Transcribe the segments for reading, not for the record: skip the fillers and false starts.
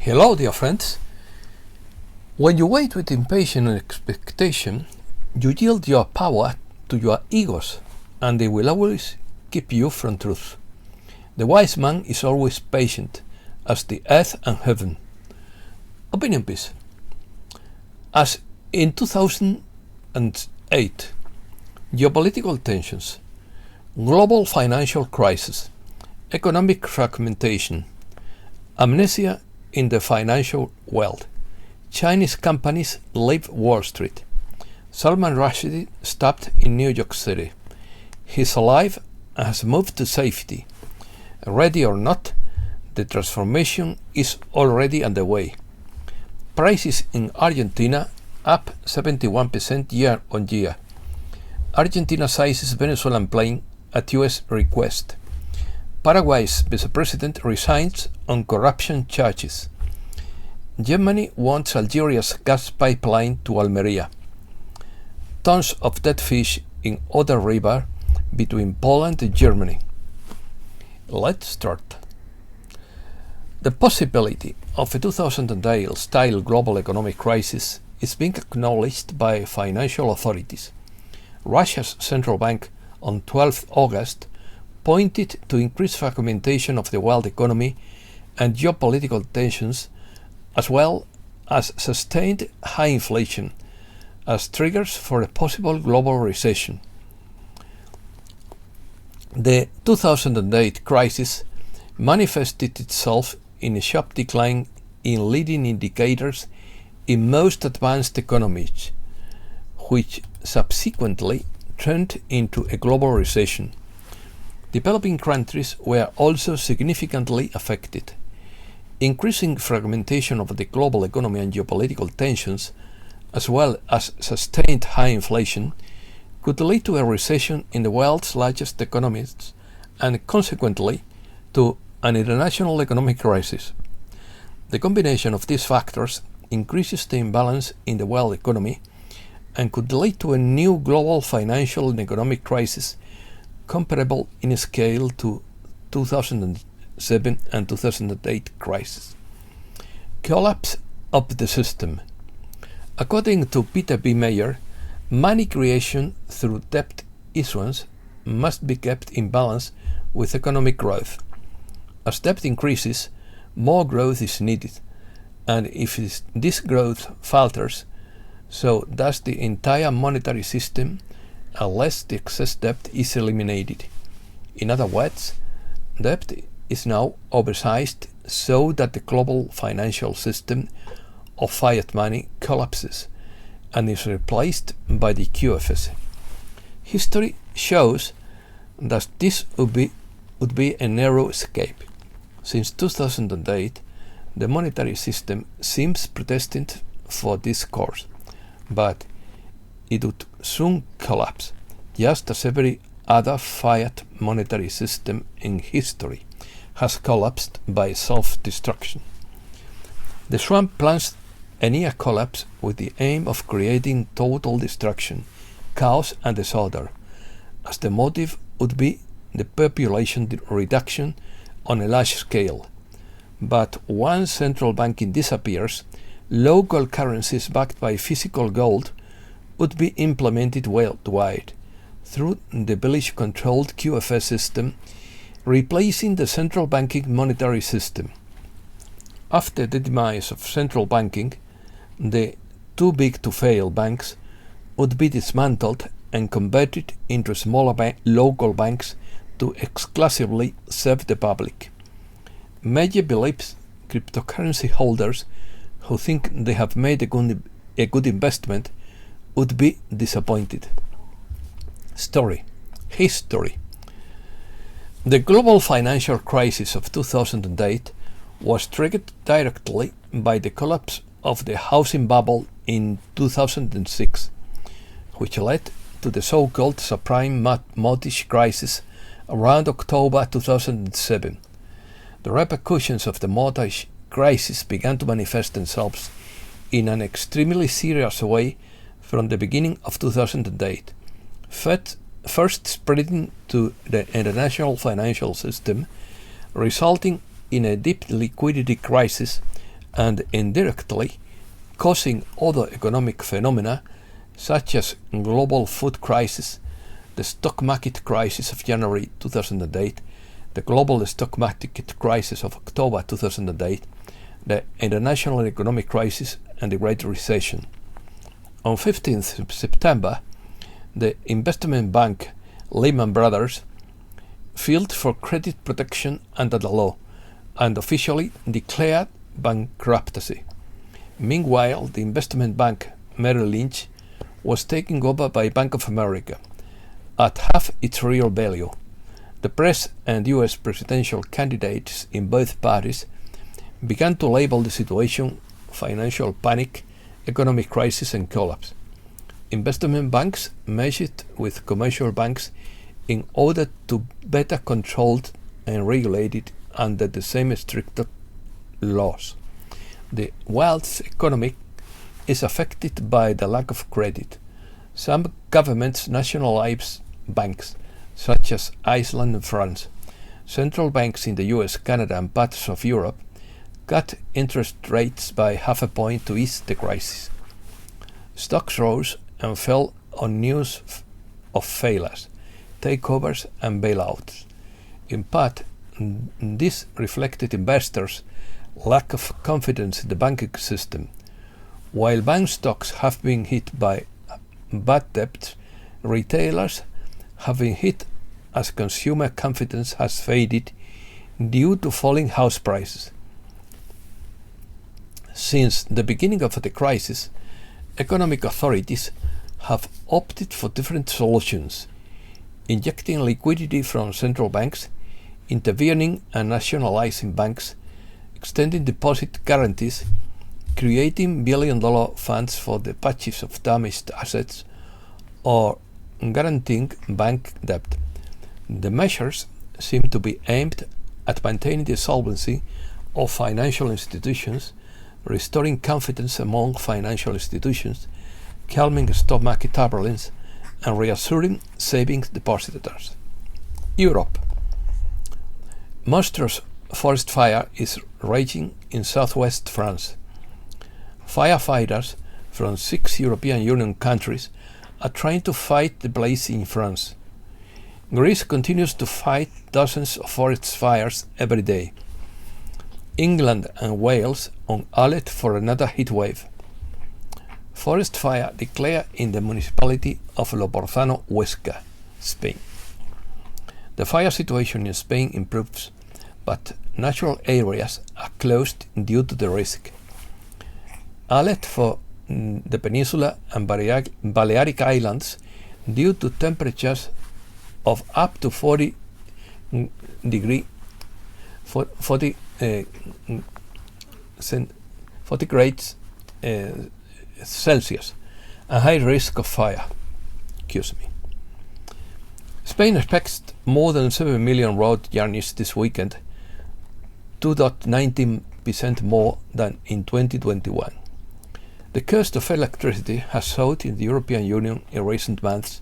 Hello, dear friends. When you wait with impatient expectation, you yield your power to your egos, and they will always keep you from truth. The wise man is always patient, as the earth and heaven. Opinion piece. As in 2008, geopolitical tensions, global financial crisis, economic fragmentation, amnesia in the financial world, Chinese companies leave Wall Street, Salman Rushdie stopped in New York City. He's alive and has moved to safety. Ready or not, the transformation is already underway. Prices in Argentina up 71% year on year. Argentina seizes Venezuelan plane at US request. Paraguay's vice president resigns on corruption charges. Germany wants Algeria's gas pipeline to Almeria. Tons of dead fish in Oder River between Poland and Germany. Let's start. The possibility of a 2008-style global economic crisis is being acknowledged by financial authorities. Russia's central bank on 12 August pointed to increased fragmentation of the world economy and geopolitical tensions, as well as sustained high inflation, as triggers for a possible global recession. The 2008 crisis manifested itself in a sharp decline in leading indicators in most advanced economies, which subsequently turned into a global recession. Developing countries were also significantly affected. Increasing fragmentation of the global economy and geopolitical tensions, as well as sustained high inflation, could lead to a recession in the world's largest economies and consequently to an international economic crisis. The combination of these factors increases the imbalance in the world economy and could lead to a new global financial and economic crisis comparable in scale to 2007 and 2008 crisis. Collapse of the system. According to Peter B. Mayer, money creation through debt issuance must be kept in balance with economic growth. As debt increases, more growth is needed, and if this growth falters, so does the entire monetary system unless the excess debt is eliminated. In other words, debt is now oversized so that the global financial system of fiat money collapses and is replaced by the QFS. History shows that this would be a narrow escape. Since 2008, the monetary system seems predestined for this course, but it would soon collapse, just as every other fiat monetary system in history has collapsed by self-destruction. The swamp plans a near collapse with the aim of creating total destruction, chaos and disorder, as the motive would be the population reduction on a large scale. But once central banking disappears, local currencies backed by physical gold would be implemented worldwide through the village-controlled QFS system, replacing the central banking monetary system. After the demise of central banking, the too-big-to-fail banks would be dismantled and converted into smaller local banks to exclusively serve the public. Meyer believes cryptocurrency holders who think they have made a good investment would be disappointed. History. The global financial crisis of 2008 was triggered directly by the collapse of the housing bubble in 2006, which led to the so-called subprime mortgage crisis around October 2007. The repercussions of the mortgage crisis began to manifest themselves in an extremely serious way from the beginning of 2008, first spreading to the international financial system, resulting in a deep liquidity crisis and indirectly causing other economic phenomena such as global food crisis, the stock market crisis of January 2008, the global stock market crisis of October 2008, the international economic crisis, and the Great Recession. On 15th September, the investment bank Lehman Brothers filed for credit protection under the law and officially declared bankruptcy. Meanwhile, the investment bank Merrill Lynch was taken over by Bank of America at half its real value. The press and US presidential candidates in both parties began to label the situation financial panic, economic crisis, and collapse. Investment banks merged with commercial banks in order to better controlled and regulated under the same stricter laws. The world's economy is affected by the lack of credit. Some governments nationalize banks, such as Iceland and France. Central banks in the US, Canada, and parts of Europe cut interest rates by half a point to ease the crisis. Stocks rose and fell on news of failures, takeovers, and bailouts. In part, this reflected investors' lack of confidence in the banking system. While bank stocks have been hit by bad debt, retailers have been hit as consumer confidence has faded due to falling house prices. Since the beginning of the crisis, economic authorities have opted for different solutions, injecting liquidity from central banks, intervening and nationalizing banks, extending deposit guarantees, creating billion-dollar funds for the purchase of damaged assets, or guaranteeing bank debt. The measures seem to be aimed at maintaining the solvency of financial institutions, restoring confidence among financial institutions, calming stock market turbulence, and reassuring savings depositors. Europe. Monstrous forest fire is raging in southwest France. Firefighters from 6 European Union countries are trying to fight the blaze in France. Greece continues to fight dozens of forest fires every day. England and Wales on alert for another heatwave. Forest fire declared in the municipality of Loporzano, Huesca, Spain. The fire situation in Spain improves, but natural areas are closed due to the risk. Alert for the Peninsula and Balearic Islands due to temperatures of up to 40 grades Celsius, a high risk of fire. Spain expects more than 7 million road journeys this weekend, 2.19% more than in 2021. The cost of electricity has soared in the European Union in recent months,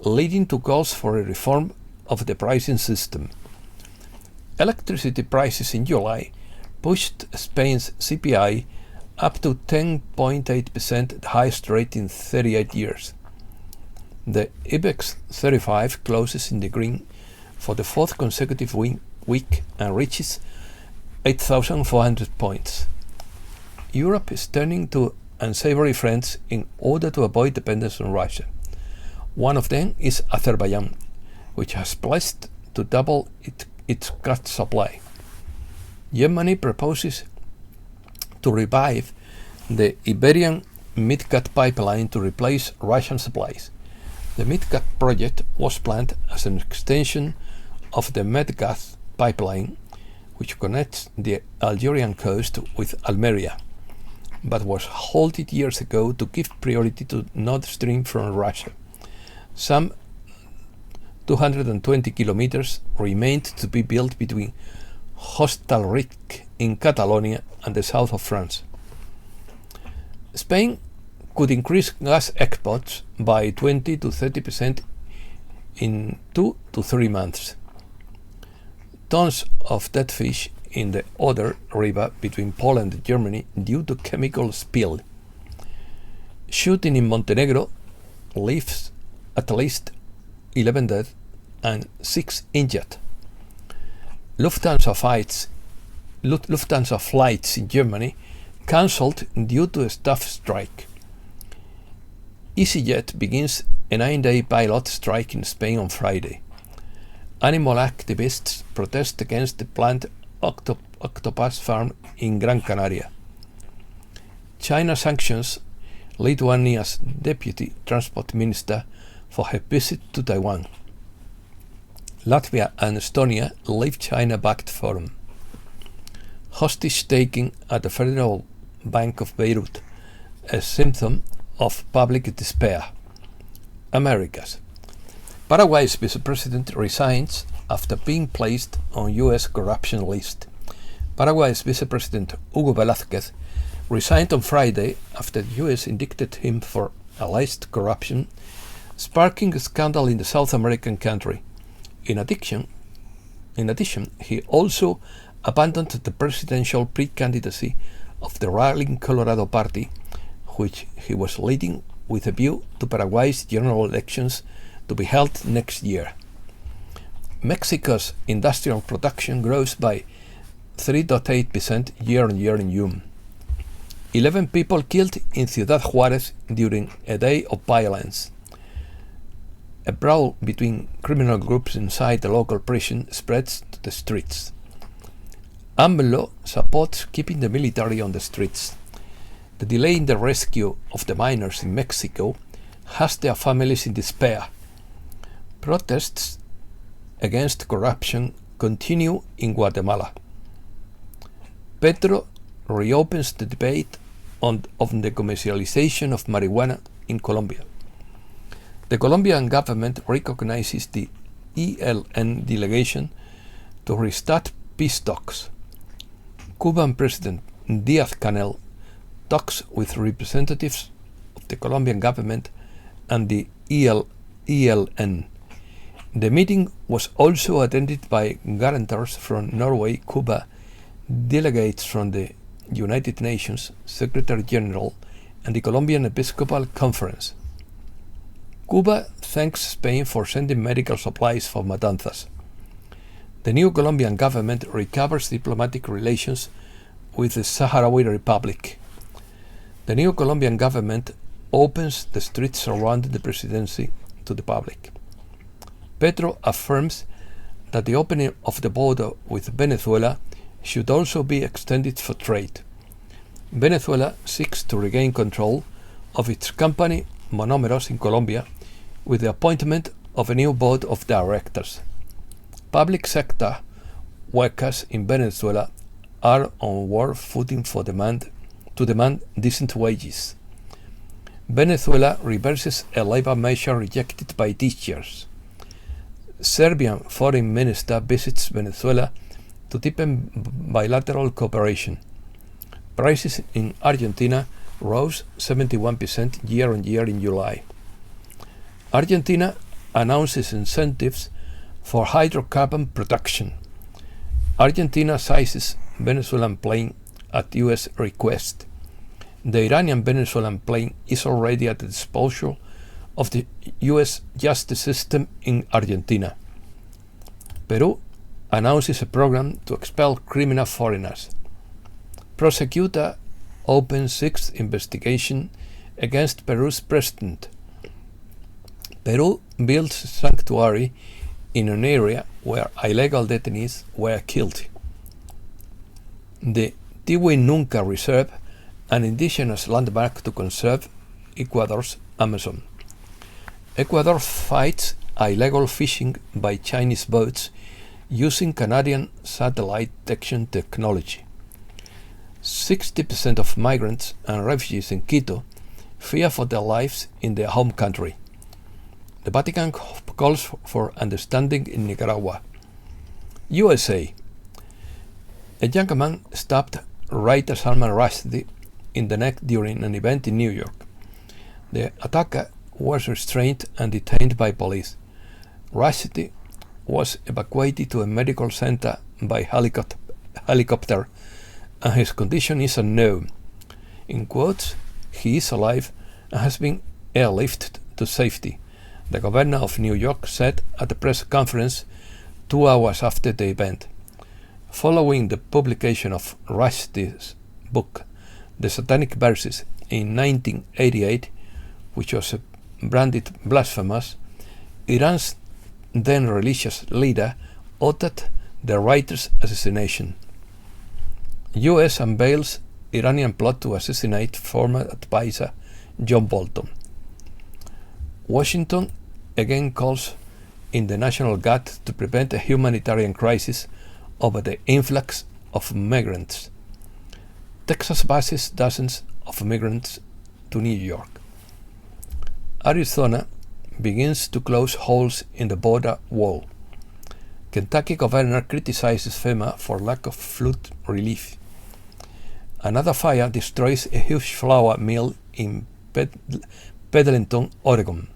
leading to calls for a reform of the pricing system. Electricity prices in July pushed Spain's CPI up to 10.8%, the highest rate in 38 years. The IBEX 35 closes in the green for the fourth consecutive week and reaches 8,400 points. Europe is turning to unsavory friends in order to avoid dependence on Russia. One of them is Azerbaijan, which has pledged to double its gas supply. Germany proposes to revive the Iberian Midcat pipeline to replace Russian supplies. The Midcat project was planned as an extension of the Medgas pipeline, which connects the Algerian coast with Almeria, but was halted years ago to give priority to Nord Stream from Russia. Some 220 kilometers remained to be built between Hostalric in Catalonia and the south of France. Spain could increase gas exports by 20 to 30% in 2 to 3 months. Tons of dead fish in the Oder River between Poland and Germany due to chemical spill. Shooting in Montenegro leaves at least 11 dead and 6 injured. Lufthansa flights in Germany cancelled due to a staff strike. EasyJet begins a 9-day pilot strike in Spain on Friday. Animal activists protest against the planned octopus farm in Gran Canaria. China sanctions Lithuania's deputy transport minister for her visit to Taiwan. Latvia and Estonia leave China-backed forum. Hostage taking at the Federal Bank of Beirut, a symptom of public despair. Americas. Paraguay's vice president resigns after being placed on U.S. corruption list. Paraguay's vice president Hugo Velázquez resigned on Friday after the U.S. indicted him for alleged corruption, sparking a scandal in the South American country. In addition, he also abandoned the presidential pre-candidacy of the ruling Colorado Party, which he was leading with a view to Paraguay's general elections to be held next year. Mexico's industrial production grows by 3.8% year-on-year in June. 11 people killed in Ciudad Juárez during a day of violence. A brawl between criminal groups inside the local prison spreads to the streets. AMLO supports keeping the military on the streets. The delay in the rescue of the miners in Mexico has their families in despair. Protests against corruption continue in Guatemala. Petro reopens the debate on the commercialization of marijuana in Colombia. The Colombian government recognizes the ELN delegation to restart peace talks. Cuban President Díaz-Canel talks with representatives of the Colombian government and the ELN. The meeting was also attended by guarantors from Norway, Cuba, delegates from the United Nations, Secretary General, and the Colombian Episcopal Conference. Cuba thanks Spain for sending medical supplies for Matanzas. The new Colombian government recovers diplomatic relations with the Sahrawi Republic. The new Colombian government opens the streets surrounding the presidency to the public. Petro affirms that the opening of the border with Venezuela should also be extended for trade. Venezuela seeks to regain control of its company Monómeros in Colombia with the appointment of a new board of directors. Public sector workers in Venezuela are on war footing to demand decent wages. Venezuela reverses a labor measure rejected by teachers. Serbian foreign minister visits Venezuela to deepen bilateral cooperation. Prices in Argentina rose 71% year-on-year in July. Argentina announces incentives for hydrocarbon production. Argentina seizes Venezuelan plane at U.S. request. The Iranian-Venezuelan plane is already at the disposal of the U.S. justice system in Argentina. Peru announces a program to expel criminal foreigners. Prosecutor opens 6th investigation against Peru's president. Peru builds a sanctuary in an area where illegal detainees were killed. The Tiwinunca Reserve, an indigenous landmark to conserve Ecuador's Amazon. Ecuador fights illegal fishing by Chinese boats using Canadian satellite detection technology. 60% of migrants and refugees in Quito fear for their lives in their home country. The Vatican calls for understanding in Nicaragua. USA. A young man stabbed writer Salman Rushdie in the neck during an event in New York. The attacker was restrained and detained by police. Rushdie was evacuated to a medical center by helicopter, and his condition is unknown. In quotes, he is alive and has been airlifted to safety, the governor of New York said at a press conference 2 hours after the event. Following the publication of Rushdie's book, The Satanic Verses, in 1988, which was branded blasphemous, Iran's then religious leader ordered the writer's assassination. US unveils Iranian plot to assassinate former advisor John Bolton. Washington again calls in the National Guard to prevent a humanitarian crisis over the influx of migrants. Texas buses dozens of migrants to New York. Arizona begins to close holes in the border wall. Kentucky governor criticizes FEMA for lack of flood relief. Another fire destroys a huge flour mill in Pendleton, Oregon.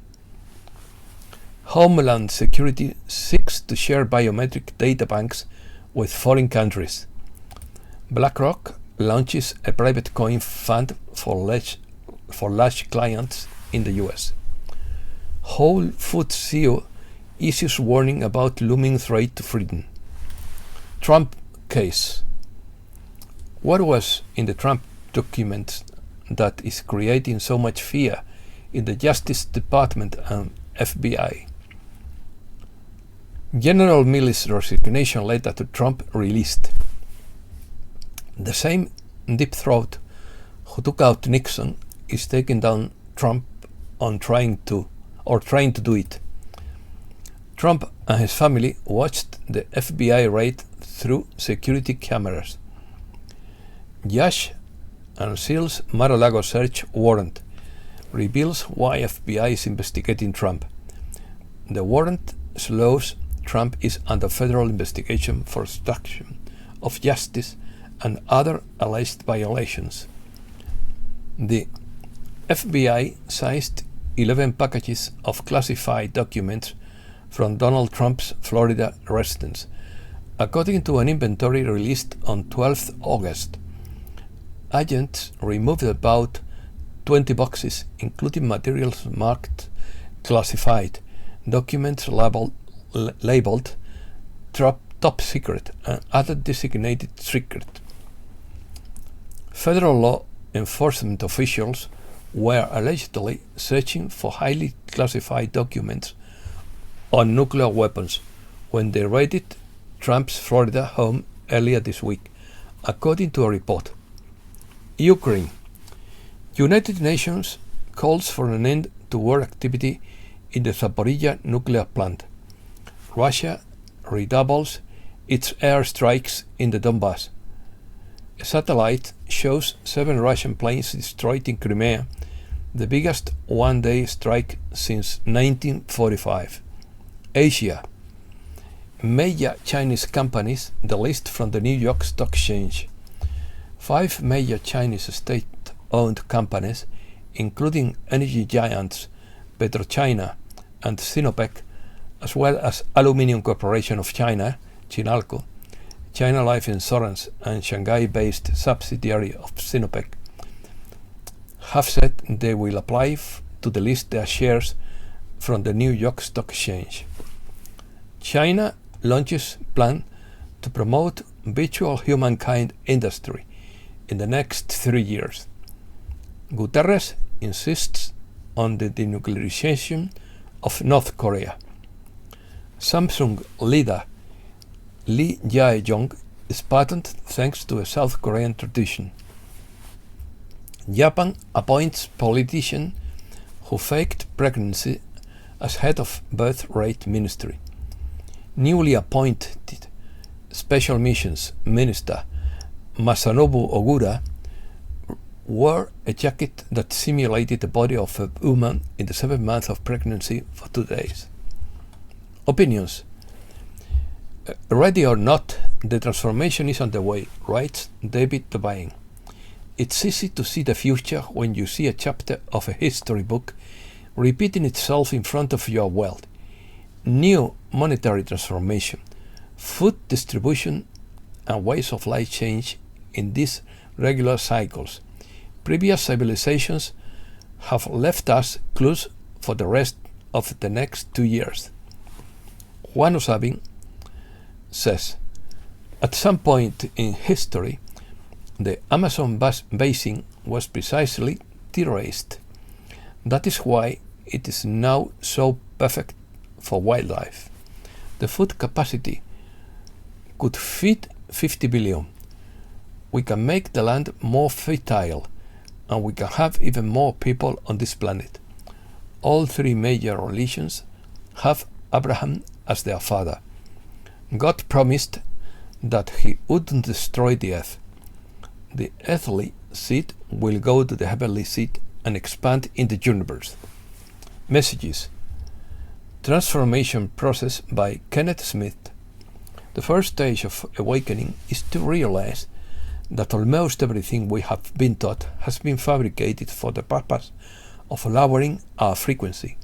Homeland Security seeks to share biometric data banks with foreign countries. BlackRock launches a private coin fund for large clients in the US. Whole Foods CEO issues warning about looming threat to freedom. Trump case. What was in the Trump documents that is creating so much fear in the Justice Department and FBI? General Milley's resignation letter to Trump released. The same deep throat who took out Nixon is taking down Trump on trying to do it. Trump and his family watched the FBI raid through security cameras. Judge unseals Mar-a-Lago search warrant, reveals why FBI is investigating Trump. The warrant slows Trump is under federal investigation for obstruction of justice and other alleged violations. The FBI seized 11 packages of classified documents from Donald Trump's Florida residence, according to an inventory released on 12th August. Agents removed about 20 boxes, including materials marked classified, documents labeled top secret, and other designated secret. Federal law enforcement officials were allegedly searching for highly classified documents on nuclear weapons when they raided Trump's Florida home earlier this week, according to a report. Ukraine. United Nations calls for an end to war activity in the Zaporizhia nuclear plant. Russia redoubles its airstrikes in the Donbass. A satellite shows 7 Russian planes destroyed in Crimea, the biggest one-day strike since 1945. Asia. Major Chinese companies delisted from the New York Stock Exchange. 5 major Chinese state-owned companies, including energy giants PetroChina and Sinopec, as well as Aluminium Corporation of China, Chinalco, China Life Insurance, and Shanghai-based subsidiary of Sinopec, have said they will apply to delist their shares from the New York Stock Exchange. China launches plan to promote virtual humankind industry in the next 3 years. Guterres insists on the denuclearization of North Korea. Samsung leader Lee Jae-yong is pardoned thanks to a South Korean tradition. Japan appoints politician who faked pregnancy as head of birth rate ministry. Newly appointed Special Missions Minister Masanobu Ogura wore a jacket that simulated the body of a woman in the 7th month of pregnancy for 2 days. Opinions. Ready or not, the transformation is underway, writes David Devine. It's easy to see the future when you see a chapter of a history book repeating itself in front of your world. New monetary transformation, food distribution and ways of life change in these regular cycles. Previous civilizations have left us clues for the rest of the next 2 years. Juan Usabin says, at some point in history, the Amazon basin was precisely terraced. That is why it is now so perfect for wildlife. The food capacity could feed 50 billion. We can make the land more fertile, and we can have even more people on this planet. All three major religions have Abraham as their father. God promised that he wouldn't destroy the earth. The earthly seed will go to the heavenly seed and expand in the universe. Messages. Transformation Process by Kenneth Smith. The first stage of awakening is to realize that almost everything we have been taught has been fabricated for the purpose of lowering our frequency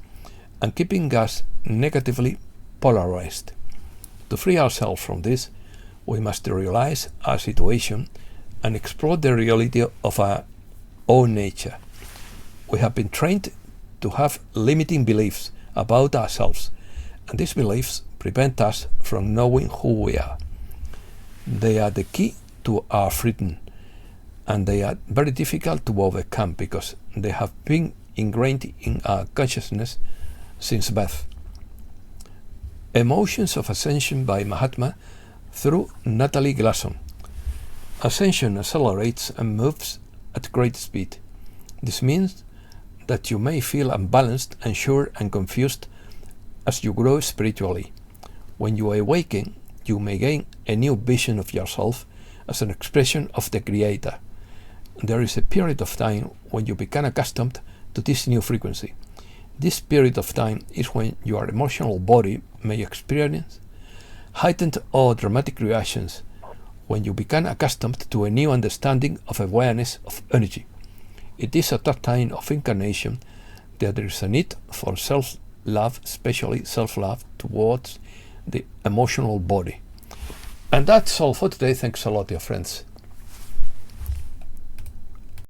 and keeping us negatively polarized. To free ourselves from this, we must realize our situation and explore the reality of our own nature. We have been trained to have limiting beliefs about ourselves, and these beliefs prevent us from knowing who we are. They are the key to our freedom, and they are very difficult to overcome because they have been ingrained in our consciousness since birth. Emotions of Ascension by Mahatma through Natalie Glasson. Ascension accelerates and moves at great speed. This means that you may feel unbalanced, unsure, and confused as you grow spiritually. When you awaken, you may gain a new vision of yourself as an expression of the Creator. There is a period of time when you become accustomed to this new frequency. This period of time is when your emotional body may experience heightened or dramatic reactions, when you become accustomed to a new understanding of awareness of energy. It is at that time of incarnation that there is a need for self-love, especially self-love towards the emotional body. And that's all for today. Thanks a lot, dear friends.